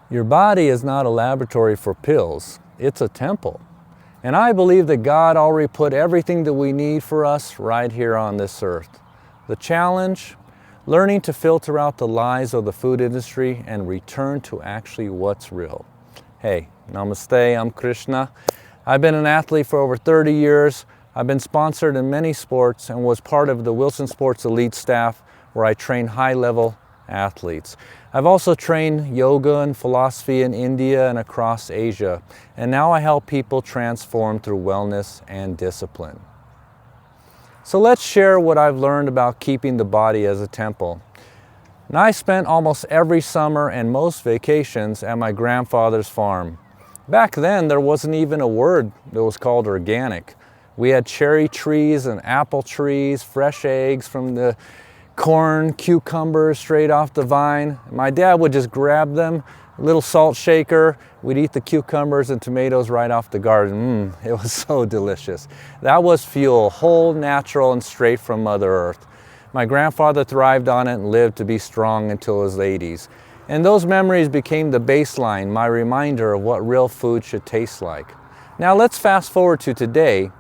Your body is not a laboratory for pills, it's a temple. And I believe that God already put everything that we need for us right here on this earth. The challenge, learning to filter out the lies of the food industry and return to actually what's real. Hey, namaste, I'm Krishna. I've been an athlete for over 30 years. I've been sponsored in many sports and was part of the Wilson Sports Elite staff where I train high-level athletes. I've also trained yoga and philosophy in India and across Asia, and now I help people transform through wellness and discipline. So let's share what I've learned about keeping the body as a temple. Now, I spent almost every summer and most vacations at my grandfather's farm. Back then, there wasn't even a word that was called organic. We had cherry trees and apple trees, fresh eggs from the corn, cucumbers straight off the vine. My dad would just grab them, a little salt shaker. We'd eat the cucumbers and tomatoes right off the garden. It was so delicious. That was fuel, whole, natural, and straight from Mother Earth. My grandfather thrived on it and lived to be strong until his 80s. And those memories became the baseline, my reminder of what real food should taste like. Now let's fast forward to today.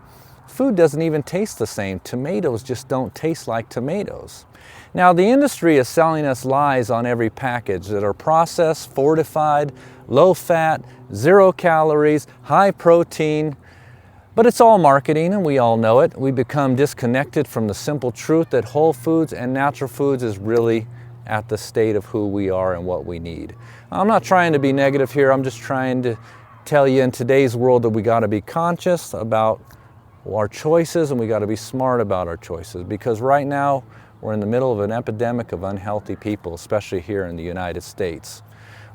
Food doesn't even taste the same. Tomatoes just don't taste like tomatoes. Now the industry is selling us lies on every package that are processed, fortified, low fat, 0 calories, high protein. But it's all marketing and we all know it. We become disconnected from the simple truth that whole foods and natural foods is really at the state of who we are and what we need. I'm not trying to be negative here. I'm just trying to tell you in today's world that we got to be conscious about our choices and we got to be smart about our choices, because right now we're in the middle of an epidemic of unhealthy people, especially here in the United States.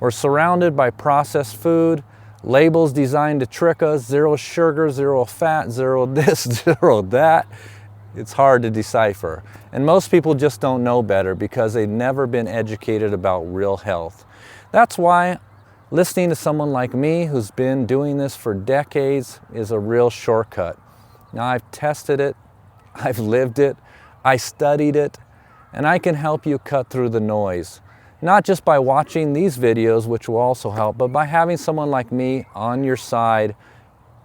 We're surrounded by processed food, labels designed to trick us, 0 sugar, 0 fat, 0 this, 0 that. It's hard to decipher. And most people just don't know better because they've never been educated about real health. That's why listening to someone like me who's been doing this for decades is a real shortcut. Now I've tested it, I've lived it, I studied it, and I can help you cut through the noise. Not just by watching these videos, which will also help, but by having someone like me on your side,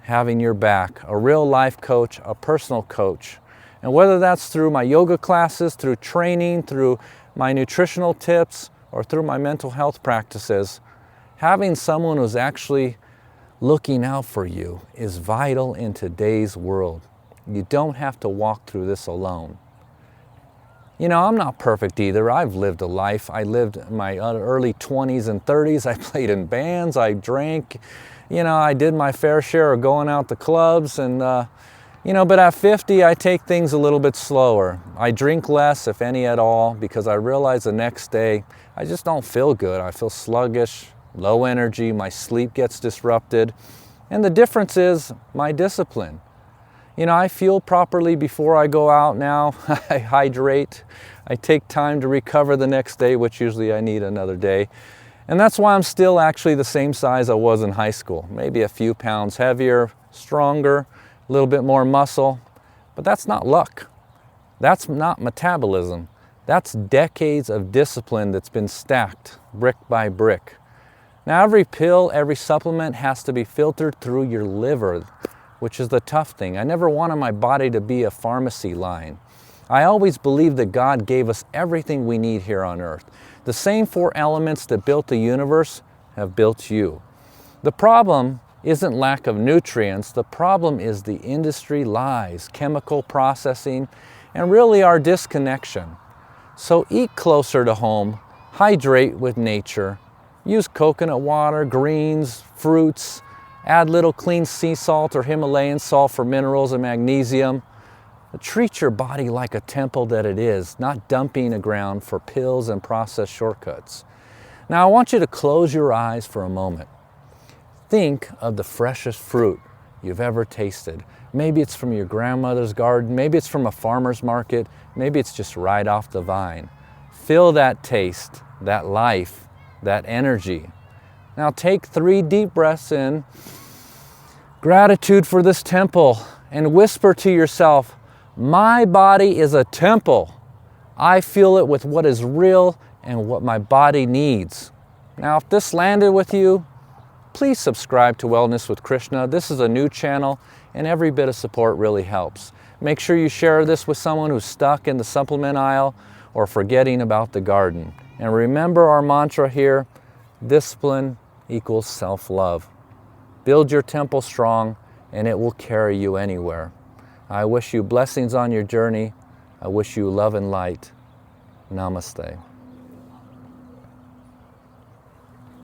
having your back, a real life coach, a personal coach. And whether that's through my yoga classes, through training, through my nutritional tips, or through my mental health practices, having someone who's actually looking out for you is vital in today's world. You don't have to walk through this alone. You know, I'm not perfect either. I've lived a life. I lived my early 20s and 30s. I played in bands, I drank, you know, I did my fair share of going out to clubs and, you know, but at 50, I take things a little bit slower. I drink less, if any at all, because I realize the next day, I just don't feel good. I feel sluggish, low energy, my sleep gets disrupted. And the difference is my discipline. You know, I fuel properly before I go out now. I hydrate. I take time to recover the next day, which usually I need another day. And that's why I'm still actually the same size I was in high school. Maybe a few pounds heavier, stronger, a little bit more muscle. But that's not luck. That's not metabolism. That's decades of discipline that's been stacked brick by brick. Now every pill, every supplement has to be filtered through your liver, which is the tough thing. I never wanted my body to be a pharmacy line. I always believed that God gave us everything we need here on earth. The same 4 elements that built the universe have built you. The problem isn't lack of nutrients. The problem is the industry lies, chemical processing, and really our disconnection. So eat closer to home, hydrate with nature, use coconut water, greens, fruits, add little clean sea salt or Himalayan salt for minerals and magnesium. Treat your body like a temple that it is, not dumping a ground for pills and processed shortcuts. Now I want you to close your eyes for a moment. Think of the freshest fruit you've ever tasted. Maybe it's from your grandmother's garden, maybe it's from a farmer's market, maybe it's just right off the vine. Feel that taste, that life, that energy. Now take 3 deep breaths in, gratitude for this temple, and whisper to yourself, my body is a temple. I feel it with what is real and what my body needs. Now, if this landed with you, please subscribe to Wellness with Krishna. This is a new channel, and every bit of support really helps. Make sure you share this with someone who's stuck in the supplement aisle or forgetting about the garden. And remember our mantra here, discipline equals self-love. Build your temple strong, and it will carry you anywhere. I wish you blessings on your journey. I wish you love and light. Namaste.